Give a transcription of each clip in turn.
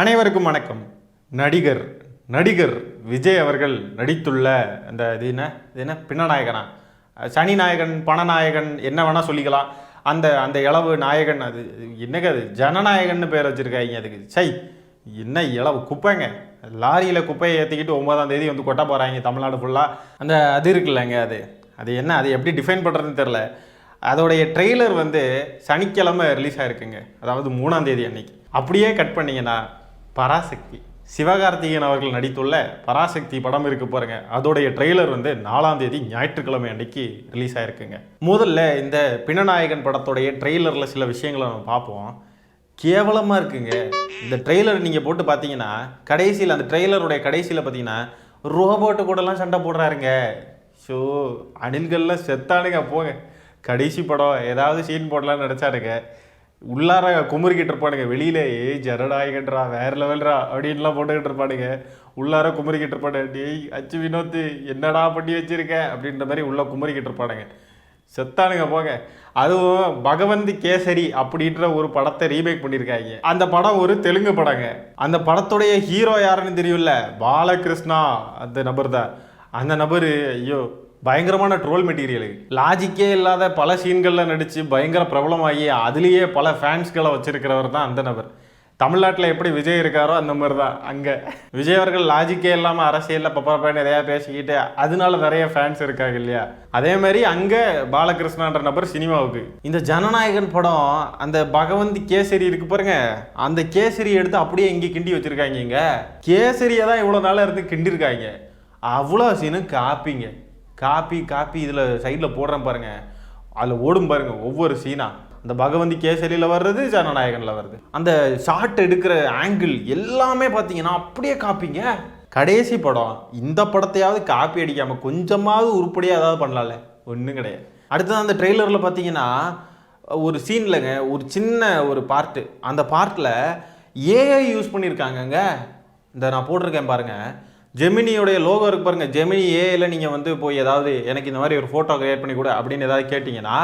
அனைவருக்கும் வணக்கம். நடிகர் விஜய் அவர்கள் நடித்துள்ள அந்த இது என்ன பின்னநாயகனா, சனி நாயகன், பணநாயகன், என்ன வேணால் சொல்லிக்கலாம். அந்த அந்த இளவு நாயகன், அது என்னங்க, அது ஜனநாயகன்னு பேர் வச்சுருக்காங்க. அதுக்கு என்ன இளவு குப்பைங்க. லாரியில் குப்பையை ஏற்றிக்கிட்டு 9ஆம் தேதி வந்து கொட்ட போகிறாங்க தமிழ்நாடு ஃபுல்லாக. அந்த அது இருக்குல்லங்க, அது என்ன, அது எப்படி டிஃபைன் பண்ணுறதுன்னு தெரில. அதோடைய ட்ரெய்லர் வந்து சனிக்கிழமை ரிலீஸ் ஆகிருக்குங்க, அதாவது 3ஆம் தேதி அன்னைக்கு. அப்படியே கட் பண்ணிங்கன்னா பராசக்தி, சிவகார்த்திகேயன் அவர்கள் நடித்துள்ள பராசக்தி படம் இருக்கு பாருங்க, அதோடைய ட்ரெய்லர் வந்து 4ஆம் தேதி ஞாயிற்றுக்கிழமை அன்னைக்கு ரிலீஸ் ஆகிருக்குங்க. முதல்ல இந்த பிணநாயகன் படத்துடைய ட்ரெய்லரில் சில விஷயங்களை நம்ம பார்ப்போம். கேவலமாக இருக்குங்க இந்த ட்ரெய்லர். நீங்கள் போட்டு பார்த்தீங்கன்னா கடைசியில், அந்த ட்ரெய்லருடைய கடைசியில் பார்த்தீங்கன்னா ரோபோட்டு கூடலாம் சண்டை போடுறாருங்க. ஸோ அணில்கள்லாம் செத்தானுங்க போங்க. கடைசி படம் ஏதாவது சீன் போடலான்னு நினச்சானுங்க, உள்ளார குமுறிக்கிட்டு இருப்பானுங்க. வெளியிலே ஜனநாயகன்றா வேறு லெவல்ரா அப்படின்லாம் போட்டுக்கிட்டு இருப்பானுங்க. உள்ளார குமுறிக்கிட்டு இருப்பானு, டேய் அச்சு வினோத் என்னடா பண்ணி வச்சிருக்க அப்படின்ற மாதிரி உள்ள குமுறிக்கிட்டு இருப்பானுங்க. செத்தானுங்க போங்க. அதுவும் பகவந்த் கேசரி அப்படின்ற ஒரு படத்தை ரீமேக் பண்ணியிருக்காங்க. அந்த படம் ஒரு தெலுங்கு படங்க. அந்த படத்துடைய ஹீரோ யாருன்னு தெரியும்ல, பாலகிருஷ்ணா, அந்த நபர் தான். அந்த நபர் ஐயோ பயங்கரமான ட்ரோல் மெட்டீரியலு. லாஜிக்கே இல்லாத பல சீன்களில் நடித்து பயங்கர பிரபலமாகி அதுலேயே பல ஃபேன்ஸ்களை வச்சிருக்கிறவர் தான் அந்த நபர். தமிழ்நாட்டில் எப்படி விஜய் இருக்காரோ அந்த மாதிரி தான் அங்கே விஜய் அவர்கள் லாஜிக்கே இல்லாமல் அரசியலில் பப்பரப்பா நிறையா பேசிக்கிட்டு அதனால நிறைய ஃபேன்ஸ் இருக்காங்க இல்லையா. அதே மாதிரி அங்கே பாலகிருஷ்ணான்ற நபர் சினிமாவுக்கு. இந்த ஜனநாயகன் படம் அந்த பகவந்த் கேசரி இருக்கு பாருங்க, அந்த கேசரி எடுத்து அப்படியே இங்கே கிண்டி வச்சுருக்காங்க. இங்கே கேசரியை தான் இவ்வளோ நாளாக இருந்து கிண்டிருக்காங்க. அவ்வளோ சீனும் காப்பி இதில் சைடில் போடுறேன் பாருங்கள், அதில் ஓடும் பாருங்கள் ஒவ்வொரு சீனா. அந்த பகவந்தி கேசரியில் வர்றது, ஜனநாயகனில் வருது, அந்த ஷார்ட் எடுக்கிற ஆங்கிள் எல்லாமே பார்த்தீங்கன்னா அப்படியே காப்பிங்க. கடைசி படம் இந்த படத்தையாவது காப்பி அடிக்காமல் கொஞ்சமாவது உருப்படியாக ஏதாவது பண்ணலாம்ல, ஒன்றும் கிடையாது. அடுத்தது அந்த ட்ரெய்லரில் பார்த்தீங்கன்னா ஒரு சீன்லங்க ஒரு சின்ன ஒரு பார்ட்டு, அந்த பார்ட்டில் ஏஐ யூஸ் பண்ணியிருக்காங்கங்க. இந்த நான் போட்டிருக்கேன் பாருங்கள், ஜெமினியோடைய லோகோ இருக்கு பாருங்க. ஜெமினி ஏஐல நீங்கள் வந்து போய் ஏதாவது எனக்கு இந்த மாதிரி ஒரு ஃபோட்டோ கிரியேட் பண்ணி கொடு அப்படின்னு ஏதாவது கேட்டிங்கன்னா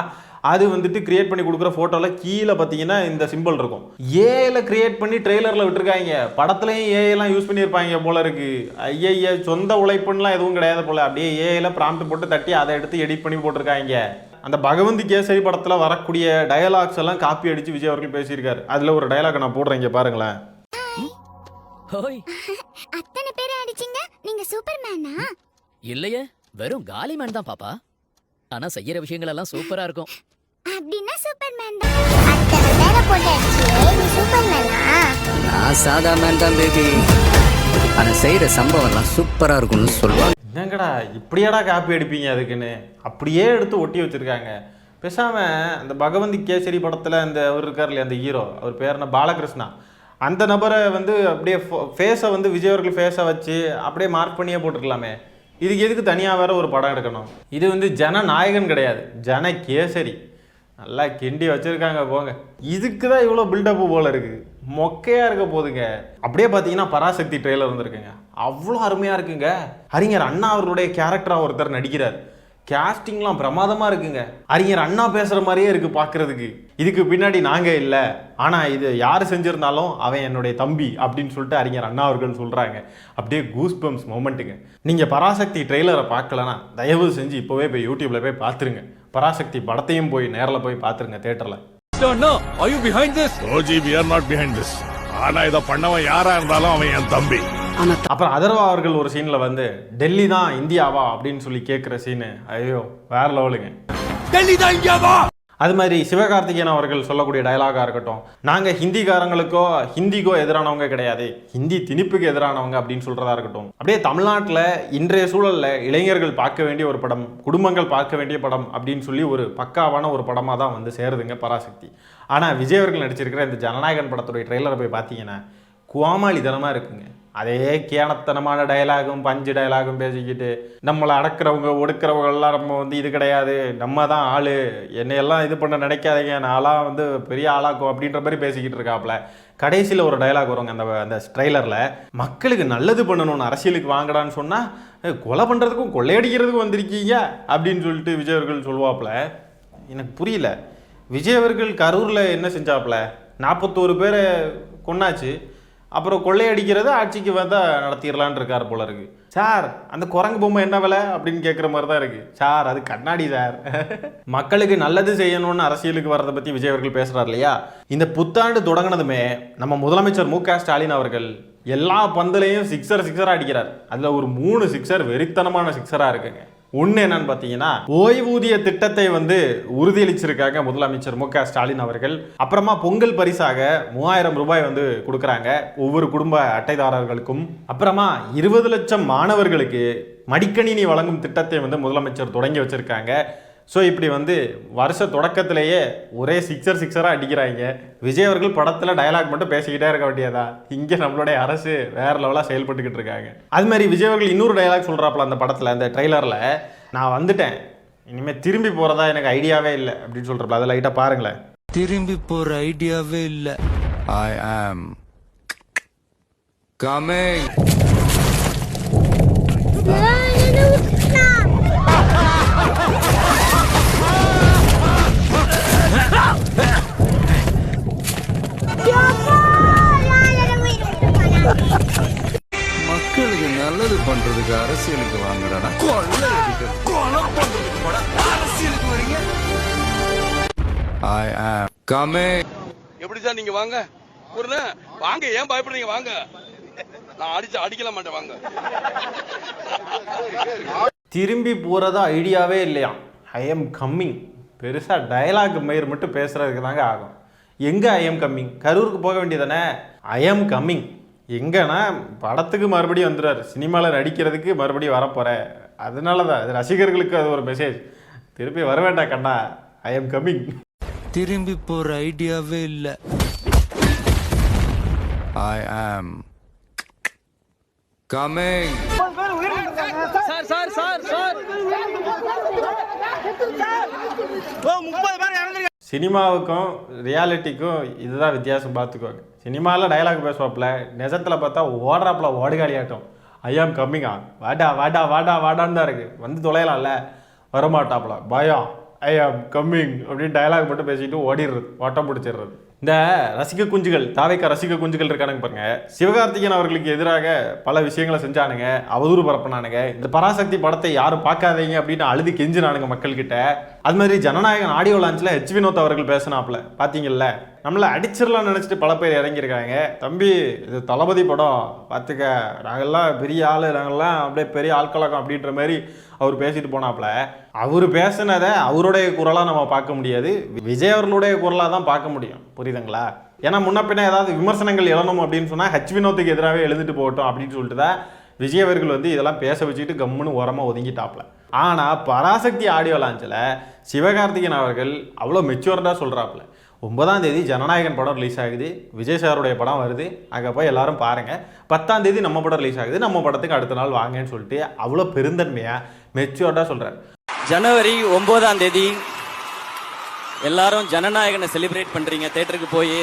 அது வந்துட்டு கிரியேட் பண்ணி கொடுக்குற ஃபோட்டோவில் கீழே பார்த்தீங்கன்னா இந்த சிம்பிள் இருக்கும். ஏஐல கிரியேட் பண்ணி ட்ரெய்லரில் விட்டுருக்காங்க. படத்துலையும் ஏஐலாம் யூஸ் பண்ணியிருப்பாங்க போல இருக்கு. ஐய சொந்த உழைப்புலாம் எதுவும் கிடையாது போல. அப்படியே ஏஐல ப்ராம்ப்ட் போட்டு தட்டி அதை எடுத்து எடிட் பண்ணி போட்டிருக்காங்க. அந்த பகவந்த் கேசரி படத்தில் வரக்கூடிய டயலாக்ஸ் எல்லாம் காப்பி அடித்து விஜய் அவர்கள் பேசியிருக்காரு. அதில் ஒரு டயலாக் நான் போடுறேன், இங்கே பாருங்களேன். அத்தனை பேரை அடிச்சீங்க, நீங்க சூப்பர்மேனா? இல்லையே, வெறும் காலிமேன் தான் பாப்பா. ஆனா செய்யற விஷயங்கள் எல்லாம் சூப்பரா இருக்கும். அப்படினா சூப்பர்மேன் தான். அத்தனை பேரை போட்டு அடிச்சியே, நீ சூப்பர்மேனா? நான் சாதா மேன் தான் பேபி. ஆனா செய்யற சம்பவம் எல்லாம் சூப்பரா இருக்கும்னு சொல்லுவாங்க. என்னங்கடா இப்படியாடா காப்பி அடிப்பீங்க அதுக்குன்னு அப்படியே எடுத்து ஒட்டி வச்சிருக்காங்க. பேசாமல் அந்த பகவந்த் கேசரி படத்தில் அந்த அவர் இருக்கார் இல்லையா, அந்த ஹீரோ, அவர் பேர் என்ன, பாலகிருஷ்ணா, அந்த நபரை வந்து அப்படியே ஃபேஸை வந்து விஜய் அவர்கள் ஃபேஸை வச்சு அப்படியே மார்க் பண்ணியே போட்டுருக்கலாமே. இதுக்கு எதுக்கு தனியாக வேற ஒரு படம் எடுக்கணும்? இது வந்து ஜனநாயகன் கிடையாது, ஜன கேசரி. நல்லா கிண்டி வச்சுருக்காங்க போங்க. இதுக்கு தான் இவ்வளோ பில்டப்பு போல் இருக்குது, மொக்கையாக இருக்க போதுங்க. அப்படியே பார்த்தீங்கன்னா பராசக்தி ட்ரெய்லர் வந்துருக்குங்க, அவ்வளோ அருமையாக இருக்குங்க. அறிஞர் அண்ணா அவர்களுடைய கேரக்டராக ஒருத்தர் நடிக்கிறார். கேஸ்டிங்லாம் பிரமாதமாக இருக்குங்க. அறிஞர் அண்ணா பேசுகிற மாதிரியே இருக்குது பார்க்குறதுக்கு. இதுக்கு பின்னாடி நாங்கள் இல்லை, ஆனால் இது யார் செஞ்சுருந்தாலும் அவன் என்னுடைய தம்பி அப்படின்னு சொல்லிட்டு அறிஞர் அண்ணா அவர்கள் சொல்கிறாங்க. அப்படியே கூஸ் பம்ப்ஸ் மொமெண்ட்டுங்க. நீங்கள் பராசக்தி ட்ரெய்லரை பார்க்கலன்னா தயவு செஞ்சு இப்போவே போய் யூடியூப்பில் போய் பார்த்துருங்க. பராசக்தி படத்தையும் போய் நேரில் போய் பார்த்துருங்க தியேட்டரில். ஆனா இதை பண்ணவன் யாரா இருந்தாலும் அவன் என் தம்பி. அப்புறம் அதர்வா அவர்கள் ஒரு சீன்ல வந்து டெல்லி தான் இந்தியாவா அப்படின்னு சொல்லி கேட்குற சீனு, ஐயோ வேற லெவலுங்க. டெல்லி தான் இந்தியாவா. அது மாதிரி சிவகார்த்திகேயன் அவர்கள் சொல்லக்கூடிய டயலாகாக இருக்கட்டும், நாங்கள் ஹிந்திக்கோ எதிரானவங்க கிடையாது, ஹிந்தி திணிப்புக்கு எதிரானவங்க அப்படின்னு சொல்கிறதா இருக்கட்டும். அப்படியே தமிழ்நாட்டில் இன்றைய சூழலில் இளைஞர்கள் பார்க்க வேண்டிய ஒரு படம், குடும்பங்கள் பார்க்க வேண்டிய படம் அப்படின்னு சொல்லி ஒரு பக்காவான ஒரு படமாக தான் வந்து சேருதுங்க பராசக்தி. ஆனால் விஜய் அவர்கள் நடிச்சிருக்கிற இந்த ஜனநாயகன் படத்துடைய ட்ரெய்லரை போய் பார்த்தீங்கன்னா குவாமாளித்தனமாக இருக்குங்க. அதே கேனத்தனமான டயலாகும் பஞ்சு டயலாகும் பேசிக்கிட்டு நம்மளை அடக்கிறவங்க ஒடுக்கிறவங்கெல்லாம் நம்ம வந்து இது கிடையாது, நம்ம தான் ஆள், என்னையெல்லாம் இது பண்ண நினைக்காதீங்க, நான்லாம் வந்து பெரிய ஆளாக்கும் அப்படின்ற மாதிரி பேசிக்கிட்டு இருக்காப்புல. கடைசியில் ஒரு டயலாக் வருவாங்க அந்த ட்ரெய்லரில், மக்களுக்கு நல்லது பண்ணணும்னு அரசியலுக்கு வாங்கடான்னு சொன்னால் கொலை பண்ணுறதுக்கும் கொள்ளையடிக்கிறதுக்கும் வந்திருக்கீங்க அப்படின்னு சொல்லிட்டு விஜய் அவர்கள் சொல்லுவாப்புல. எனக்கு புரியல, விஜய் அவர்கள் கரூரில் என்ன செஞ்சாப்புல, 41 பேரை கொன்னாச்சு, அப்புறம் கொள்ளையடிக்கிறது ஆட்சிக்கு வந்தால் நடத்திடலான் இருக்கார் போல இருக்கு. சார் அந்த குரங்கு பொம்மை என்ன விலை அப்படின்னு கேட்குற மாதிரி தான் இருக்கு. சார் அது கண்ணாடி சார். மக்களுக்கு நல்லது செய்யணும்னு அரசியலுக்கு வர்றதை பற்றி விஜய் அவர்கள் பேசுகிறார் இல்லையா? இந்த புத்தாண்டு தொடங்கினதுமே நம்ம முதலமைச்சர் மு.க. ஸ்டாலின் அவர்கள் எல்லா பந்துலையும் சிக்ஸராக அடிக்கிறார். அதில் ஒரு 3 சிக்ஸர் வெறித்தனமான சிக்ஸராக இருக்குங்க. ஒன்று என்னன்னு பார்த்தீங்கன்னா, ஓய்வூதிய திட்டத்தை உறுதியளிச்சிருக்காங்க முதலமைச்சர் மு.க. ஸ்டாலின் அவர்கள். அப்புறமா பொங்கல் பரிசாக 3000 ரூபாய் கொடுக்குறாங்க ஒவ்வொரு குடும்ப அட்டைதாரர்களுக்கும். அப்புறமா 20 லட்சம் மாணவர்களுக்கு மடிக்கணினி வழங்கும் திட்டத்தை முதலமைச்சர் தொடங்கி வச்சிருக்காங்க. ஸோ இப்படி வருஷ தொடக்கத்திலேயே ஒரே சிக்ஸராக அடிக்கிறாங்க. விஜய் அவர்கள் படத்தில் டயலாக் மட்டும் பேசிக்கிட்டே இருக்க வேண்டியதா? இங்கே நம்மளுடைய அரசு வேற லெவலாக செயல்பட்டுக்கிட்டு இருக்காங்க. அது மாதிரி விஜய் அவர்கள் இன்னொரு டயலாக் சொல்கிறாப்புல அந்த படத்தில், அந்த ட்ரெய்லரில், நான் வந்துட்டேன், இனிமேல் திரும்பி போகிறதா எனக்கு ஐடியாவே இல்லை அப்படின்னு சொல்கிறப்ப அதை லைட்டாக பாருங்களேன். திரும்பி போகிற ஐடியாவே இல்லை. ஐ ஆம் கமிங். மக்களுக்கு நல்லது பண்றதுக்கு அரசியலுக்கு வாங்கடா, கொலை பண்றதுக்கு கூட அரசியலுக்கு வரீங்க. ஐ ஆம் கமிங். எப்படி சார் நீங்க வாங்க வாங்க, ஏன் பயப்படுறீங்க? வாங்க, நான் அடிக்கல மாட்டேன், வாங்க. திரும்பி போகிறதா ஐடியாவே இல்லையா? I am coming. பெருசாக டயலாக் மயிர் மட்டும் பேசுகிறதுக்கு தாங்க ஆகும். எங்கே ஐ எம் கம்மிங்? கரூருக்கு போக வேண்டியதானே? ஐ எம் கம்மிங் எங்கன்னா படத்துக்கு மறுபடியும் வந்துடுவார், சினிமாவில் நடிக்கிறதுக்கு மறுபடியும் வரப்போகிறேன். அதனால தான் அது ரசிகர்களுக்கு அது ஒரு மெசேஜ். திருப்பி வர வேண்டாம் கண்ணா, ஐ எம் கம்மிங். திரும்பி போகிற ஐடியாவே இல்லை. ஐ ஆம் கமிங். சினிமாவுக்கும் ரியாலிட்டிக்கும் இதுதான் வித்தியாசம், பார்த்துக்கோங்க. சினிமாவில் டயலாக் பேசுவாப்புல, நிஜத்தில் பார்த்தா ஓடுறாப்புல ஓடுகாலியாட்டம். ஐ ஆம் கம்மிங்கா, வாடா வாடா வாடா வாடான்னு தான் இருக்குது. தொலையலாம்ல, வரமாட்டாப்புல, பயம், ஐ ஆம் கம்மிங் அப்படின்னு டயலாக் மட்டும் பேசிட்டு ஓடிடுறது, ஓட்டம் பிடிச்சிடுறது. இந்த ரசிக குஞ்சுகள், தாவைக்கா ரசிக குஞ்சுகள் இருக்கானுங்க பாருங்க, சிவகார்த்திகேயன் அவர்களுக்கு எதிராக பல விஷயங்களை செஞ்சானுங்க, அவதூறு பரப்பினானுங்க. இந்த பராசக்தி படத்தை யாரும் பார்க்காதீங்க அப்படின்னு அழுது கெஞ்சினானுங்க மக்கள்கிட்ட. அது மாதிரி ஜனநாயகன் ஆடியோ லான்ச்சில் ஹெச் வினோத் அவர்கள் பேசினாப்புல, பார்த்தீங்கல்ல, நம்மளை அடிச்சிடலாம்னு நினச்சிட்டு பல பேர் இறங்கியிருக்காங்க. தம்பி, இது தளபதி படம், பார்த்துக்க, நாங்கள்லாம் பெரிய ஆள், நாங்கள்லாம் அப்படியே பெரிய ஆட்களாக்கம் அப்படின்ற மாதிரி அவர் பேசிட்டு போனாப்புல. அவர் பேசினதை அவருடைய குரலாக நம்ம பார்க்க முடியாது, விஜய் அவர்களுடைய குரலாக தான் பார்க்க முடியும். புரியுதுங்களா? ஏன்னா முன்ன பின்ன ஏதாவது விமர்சனங்கள் எழணும் அப்படின்னு சொன்னால் ஹெச் வினோத்துக்கு எதிராகவே எழுதிட்டு போகட்டும் அப்படின்னு சொல்லிட்டு தான் விஜய் அவர்கள் இதெல்லாம் பேச வச்சுக்கிட்டு கம்முன்னு ஓரமாக ஒதுங்கிட்டாப்புல. ஆனால் பராசக்தி ஆடியோ லான்ச்சில் சிவகார்த்திகேயன் அவர்கள் அவ்வளோ மெச்சூர்டாக சொல்கிறாப்புல, 9ஆம் தேதி ஜனநாயகன் படம் ரிலீஸ் ஆகுது, விஜய் சாருடைய படம் வருது, அங்கே போய் எல்லாரும் பாருங்கள், 10ஆம் தேதி நம்ம படம் ரிலீஸ் ஆகுது, நம்ம படத்துக்கு அடுத்த நாள் வாங்கன்னு சொல்லிட்டு அவ்வளோ பெருந்தன்மையாக மெச்சூர்டாக சொல்கிறார். ஜனவரி 9ஆம் தேதி எல்லாரும் ஜனநாயகனை செலிப்ரேட் பண்றீங்க தியேட்டருக்கு போய்.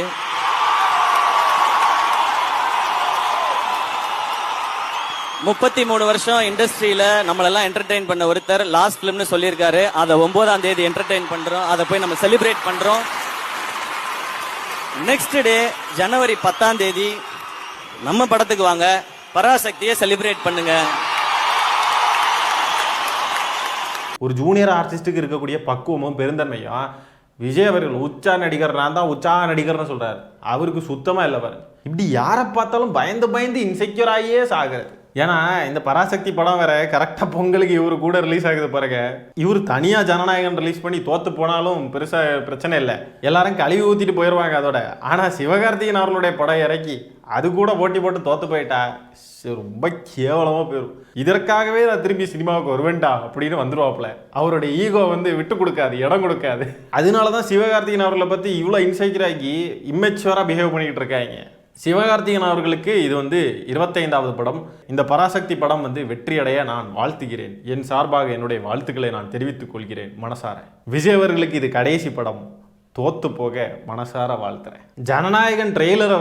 முப்பத்தி 3 வருஷம் இண்டஸ்ட்ரியில நம்மளெல்லாம் என்டர்டெயின் பண்ண ஒருத்தர் லாஸ்ட் பிலிம்னு சொல்லியிருக்காரு. அதை 9ஆம் தேதி என்டர்டெயின் பண்றோம், அதை போய் நம்ம செலிப்ரேட் பண்றோம். நெக்ஸ்ட் டே ஜனவரி 10ஆம் தேதி நம்ம படத்துக்கு வாங்க, பராசக்தியை செலிப்ரேட் பண்ணுங்க. ஒரு ஜூனியர் ஆர்டிஸ்ட்டுக்கு இருக்கக்கூடிய பக்குவமும் பெருந்தன்மையும் விஜய் அவர்கள் உச்சா நடிகர், நான் தான் உச்சா நடிகர்னு சொல்றாரு, அவருக்கு சுத்தமாக இல்லை பாரு. இப்படி யாரை பார்த்தாலும் பயந்து பயந்து இன்செக்யூர் ஆகியே சாகுறது. ஏன்னா இந்த பராசக்தி படம் வேற கரெக்டாக பொங்கலுக்கு இவரு கூட ரிலீஸ் ஆகுது பாருங்க. இவர் தனியாக ஜனநாயகன் ரிலீஸ் பண்ணி தோத்து போனாலும் பெருசாக பிரச்சனை இல்லை, எல்லாரும் கழுவி ஊற்றிட்டு போயிடுவாங்க அதோட. ஆனால் சிவகார்த்திகேயன் அவர்களுடைய படம் இறக்கி அது கூட போட்டி போட்டு தோத்து போயிட்டா ரொம்ப கேவலமாக போயிடும். இதற்காகவே நான் திரும்பி சினிமாவுக்கு வருவேன்டா அப்படின்னு வந்துடுவாப்புல. அவருடைய ஈகோ விட்டு கொடுக்காது, இடம் கொடுக்காது. அதனால தான் சிவகார்த்திகேயன் அவர்களை பற்றி இவ்வளோ இன்செக்யூர் ஆகி இம்மெச்சுவராக பிஹேவ் பண்ணிக்கிட்டு இருக்காங்க. சிவகார்த்திகேயன் அவர்களுக்கு இது 25வது படம். இந்த பராசக்தி படம் வெற்றியடைய நான் வாழ்த்துகிறேன், என் சார்பாக என்னுடைய வாழ்த்துக்களை நான் தெரிவித்துக் கொள்கிறேன் மனசார. விஜய் அவர்களுக்கு இது கடைசி படம், தோத்து போக மனசார வாழ்த்துறேன். ஜனநாயகன் ட்ரெய்லரை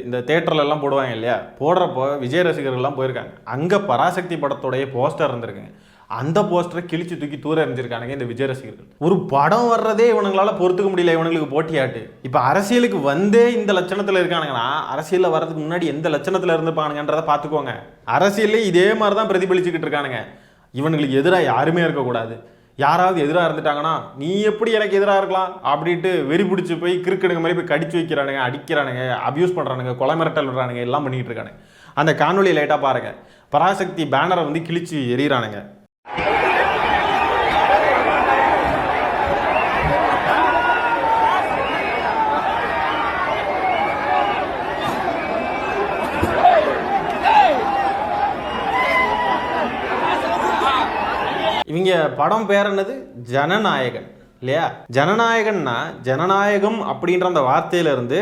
இந்த தேட்டர்ல எல்லாம் போடுவாங்க இல்லையா, போடுறப்போ விஜய் ரசிகர்கள்லாம் போயிருக்காங்க. அங்கே பராசக்தி படத்தோடைய போஸ்டர் இருந்திருக்குங்க. அந்த போஸ்டரை கிழிச்சு தூக்கி தூர எறிஞ்சிருக்கானுங்க இந்த விஜய் ரசிகர்கள். ஒரு படம் வர்றதே இவனுங்களால பொறுத்துக்க முடியல, இவனுங்களுக்கு போட்டியாட்டு. இப்போ அரசியலுக்கு வந்தே இந்த லட்சணத்தில் இருக்கானுங்கன்னா அரசியலில் வர்றதுக்கு முன்னாடி எந்த லட்சணத்தில் இருந்துப்பானுங்கன்றதை பார்த்துக்கோங்க. அரசியலே இதே மாதிரி தான் பிரதிபலிச்சுக்கிட்டு இருக்கானுங்க. இவனுங்களுக்கு எதிராக யாருமே இருக்கக்கூடாது. யாராவது எதிராக இருந்துட்டாங்கன்னா நீ எப்படி எனக்கு எதிராக இருக்கலாம் அப்படின்ட்டு வெறி பிடிச்சி போய் கிறுக்கணுங்க மாதிரி போய் கடிச்சு வைக்கிறானுங்க, அடிக்கிறானுங்க, அபியூஸ் பண்ணுறானுங்க, கொலை மிரட்டல் விடுறானுங்க, எல்லாம் பண்ணிக்கிட்டு இருக்கானுங்க. அந்த காணொலி லைட்டாக பாருங்க. பராசக்தி பேனரை வந்து கிழிச்சு எறிகிறானுங்க. இவங்க படம் பேர் என்னது? ஜனநாயகன் இல்லையா? ஜனநாயகன்னா ஜனநாயகம் அப்படின்ற அந்த வார்த்தையிலிருந்து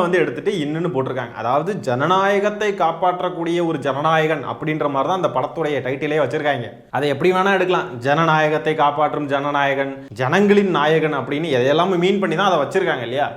வந்து எடுத்துட்டு இன்னுன்னு போட்டிருக்காங்க. அதாவது ஜனநாயகத்தை காப்பாற்றக்கூடிய ஒரு ஜனநாயகன் அப்படின்ற மாதிரி தான் அந்த படத்துடைய டைட்டிலே வச்சிருக்காங்க. அதை எப்படி வேணா எடுக்கலாம். ஜனநாயகத்தை காப்பாற்றும் ஜனநாயகன், ஜனங்களின் நாயகன் அப்படின்னு எதையெல்லாம் மீன் பண்ணி தான் அதை வச்சிருக்காங்க இல்லையா?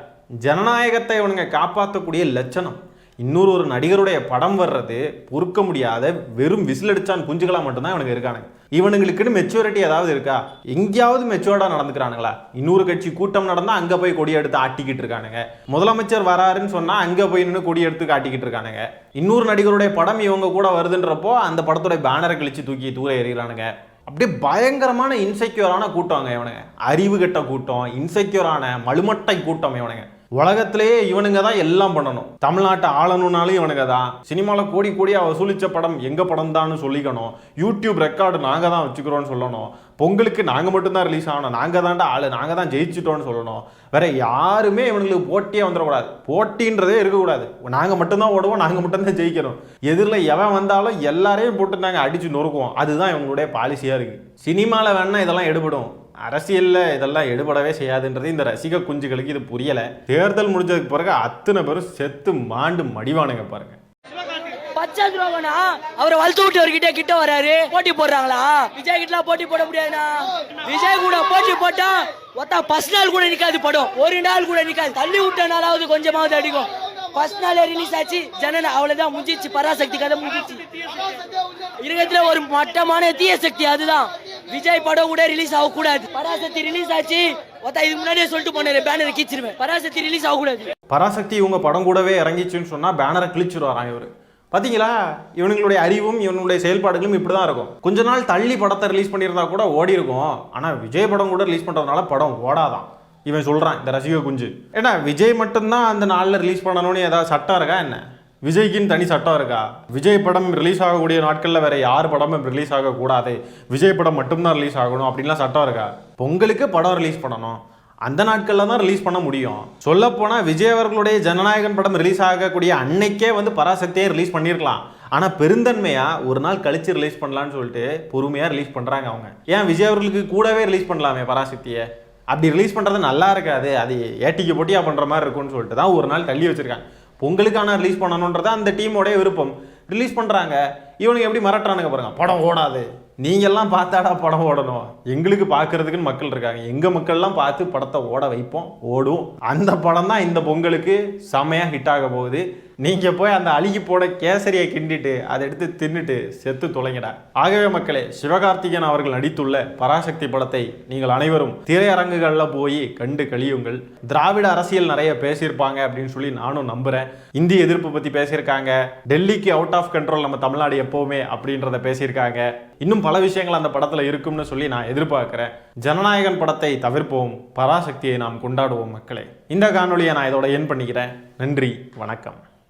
ஜனநாயகத்தை இவனுங்க காப்பாற்றக்கூடிய லட்சணம். இன்னொரு ஒரு நடிகருடைய படம் வர்றது பொறுக்க முடியாத வெறும் விசில் அடிச்சான் குஞ்சுகளா மட்டும்தான் இவனுக்கு இருக்கானுங்க. இவனுங்களுக்குன்னு மெச்சூரிட்டி ஏதாவது இருக்கா? எங்கேயாவது மெச்சூர்டாக நடந்துக்கிறானுங்களா? இன்னொரு கட்சி கூட்டம் நடந்தால் அங்கே போய் கொடி எடுத்து ஆட்டிக்கிட்டு இருக்கானுங்க. முதலமைச்சர் வராருன்னு சொன்னால் அங்கே போய் நின்று கொடி எடுத்து காட்டிக்கிட்டு இருக்கானுங்க. இன்னொரு நடிகருடைய படம் இவங்க கூட வருதுன்றப்போ அந்த படத்துடைய பேனரை கிழிச்சு தூக்கி தூர எறிகிறானுங்க. அப்படியே பயங்கரமான இன்செக்யூரான கூட்டங்க இவனுங்க. அறிவு கெட்ட கூட்டம், இன்செக்யூரான மழுமட்டை கூட்டம் இவனுங்க. உலகத்திலேயே இவனுங்க தான் எல்லாம் பண்ணணும். தமிழ்நாட்டை ஆளணும்னாலும் இவனுங்க தான். சினிமாவில் கோடி கோடியாக வசூலிச்ச படம் எங்கள் படம் தான் சொல்லிக்கணும். யூடியூப் ரெக்கார்டு நாங்கள் தான் வச்சுக்கிறோன்னு சொல்லணும். பொங்கலுக்கு நாங்கள் மட்டும்தான் ரிலீஸ் ஆகணும், நாங்கள் தான்டா ஆளு, நாங்கள் தான் ஜெயிச்சிட்டோன்னு சொல்லணும். வேற யாருமே இவனுங்களுக்கு போட்டியே வந்துடக்கூடாது. போட்டின்றதே இருக்கக்கூடாது. நாங்கள் மட்டும்தான் ஓடுவோம், நாங்கள் மட்டும்தான் ஜெயிக்கணும். எதிரில் எவன் வந்தாலும் எல்லாரையும் போட்டு நாங்கள் அடித்து நொறுக்குவோம். அதுதான் இவங்களுடைய பாலிசியாக இருக்குது. சினிமாவில் வேணா இதெல்லாம் எடுபடும், அரசியலில் இதெல்லாம் எடுபடவே செய்யாதுன்றது இந்த ரசிக குஞ்சுகளுக்கு இது புரியலை. தேர்தல் முடிஞ்சதுக்கு பிறகு அத்தனை பேரும் செத்து மாண்டு மடிவானுங்க பாருங்க. பச்சை துரோகனா அவரை வளர்த்து விட்டு அவர்கிட்ட கிட்ட வராரு, போட்டி போடுறாங்களா? விஜய் கிட்ட போட்டி போட முடியாதுண்ணா. விஜய் கூட போட்டி போட்டா ஒத்தா ஃபர்ஸ்ட் நாள் கூட நிக்காது படம், ஒரு நாள் கூட நிக்காது. தள்ளி விட்ட நாளாவது கொஞ்சமாவது அடிக்கும். ஃபர்ஸ்ட் நாளே ரிலீஸ் ஆச்சு ஜனன, அவ்வளவுதான் முடிஞ்சிச்சு. பராசக்தி கதை முடிஞ்சிச்சு. இருக்கிறதுல ஒரு மட்டமான தீய சக்தி அதுதான். விஜய் படம் கூட ரிலீஸ் ஆக கூடாது. பராசக்தி ரிலீஸ் ஆச்சு, ஒத்தா இதுக்கு முன்னாடியே சொல்லிட்டு போனாரு பேனரை கிழிச்சிருவேன். பராசக்தி ரிலீஸ் ஆக கூடாது. பராசக்தி இவங்க படம் கூடவே இறங்கிச்சுன்னு சொன்னா பேனரை கிழிச்சிருவாராம் இவரு. பார்த்தீங்களா? இவனுங்களுடைய அறிவும் இவனுடைய செயல்பாடுகளும் இப்படி தான் இருக்கும். கொஞ்ச நாள் தள்ளி படத்தை ரிலீஸ் பண்ணியிருந்தா கூட ஓடி இருக்கும். ஆனால் விஜய் படம் கூட ரிலீஸ் பண்ணுறதுனால படம் ஓடாதான் இவன் சொல்கிறான் இந்த ரசிக குஞ்சு. ஏன்னா விஜய் மட்டும்தான் அந்த நாளில் ரிலீஸ் பண்ணணும்னு ஏதாவது சட்டம் இருக்கா என்ன? விஜய்க்குன்னு தனி சட்டம் இருக்கா? விஜய் படம் ரிலீஸ் ஆகக்கூடிய நாட்களில் வேற யார் படமும் ரிலீஸ் ஆகக்கூடாது, விஜய் படம் மட்டும்தான் ரிலீஸ் ஆகணும் அப்படின்லாம் சட்டம் இருக்கா? பொங்கலுக்கு படம் ரிலீஸ் பண்ணணும், அந்த நாட்களில் தான் ரிலீஸ் பண்ண முடியும். சொல்லப்போனால் விஜய் அவர்களுடைய ஜனநாயகன் படம் ரிலீஸ் ஆகக்கூடிய அன்னைக்கே வந்து பராசக்தியே ரிலீஸ் பண்ணியிருக்கலாம். ஆனால் பெருந்தன்மையாக ஒரு நாள் கழிச்சு ரிலீஸ் பண்ணலான்னு சொல்லிட்டு பொறுமையாக ரிலீஸ் பண்ணுறாங்க அவங்க. ஏன் விஜய் அவர்களுக்கு கூடவே ரிலீஸ் பண்ணலாமே பராசக்தியை? அப்படி ரிலீஸ் பண்ணுறது நல்லா இருக்காது, அது ஏட்டிக்கு போட்டியாக பண்ணுற மாதிரி இருக்கும்னு சொல்லிட்டு தான் ஒரு நாள் தள்ளி வச்சுருக்காங்க. பொங்கலுக்கான ரிலீஸ் பண்ணணுன்றது அந்த டீமோடைய விருப்பம். ரிலீஸ் பண்ணுறாங்க. இவனுக்கு எப்படி மிரட்டுறானுங்க பாருங்க, படம் ஓடாது. நீங்கள்லாம் பார்த்தாடா படம் ஓடணும், எங்களுக்கு பார்க்கறதுக்குன்னு மக்கள் இருக்காங்க. எங்கள் மக்கள்லாம் பார்த்து படத்தை ஓட வைப்போம், ஓடும். அந்த படம் தான் இந்த பொங்கலுக்கு செமையாக ஹிட் ஆக போகுது. நீங்கள் போய் அந்த அழுகி போட கேசரியை கிண்டிட்டு அதை எடுத்து தின்னுட்டு செத்து தொலைங்கடா. ஆகவே மக்களே, சிவகார்த்திகேயன் அவர்கள் நடித்துள்ள பராசக்தி படத்தை நீங்கள் அனைவரும் திரையரங்குகளில் போய் கண்டு கழியுங்கள். திராவிட அரசியல் நிறைய பேசியிருப்பாங்க அப்படின்னு சொல்லி நானும் நம்புகிறேன். இந்திய எதிர்ப்பு பற்றி பேசியிருக்காங்க, டெல்லிக்கு அவுட் ஆஃப் கண்ட்ரோல் நம்ம தமிழ்நாடு எப்போவுமே அப்படின்றத பேசியிருக்காங்க. இன்னும் பல விஷயங்கள் அந்த படத்தில் இருக்கும்னு சொல்லி நான் எதிர்பார்க்குறேன். ஜனநாயகன் படத்தை தவிர்ப்போம், பராசக்தியை நாம் கொண்டாடுவோம் மக்களே. இந்த காணொலியை நான் இதோட என் பண்ணிக்கிறேன். நன்றி, வணக்கம்.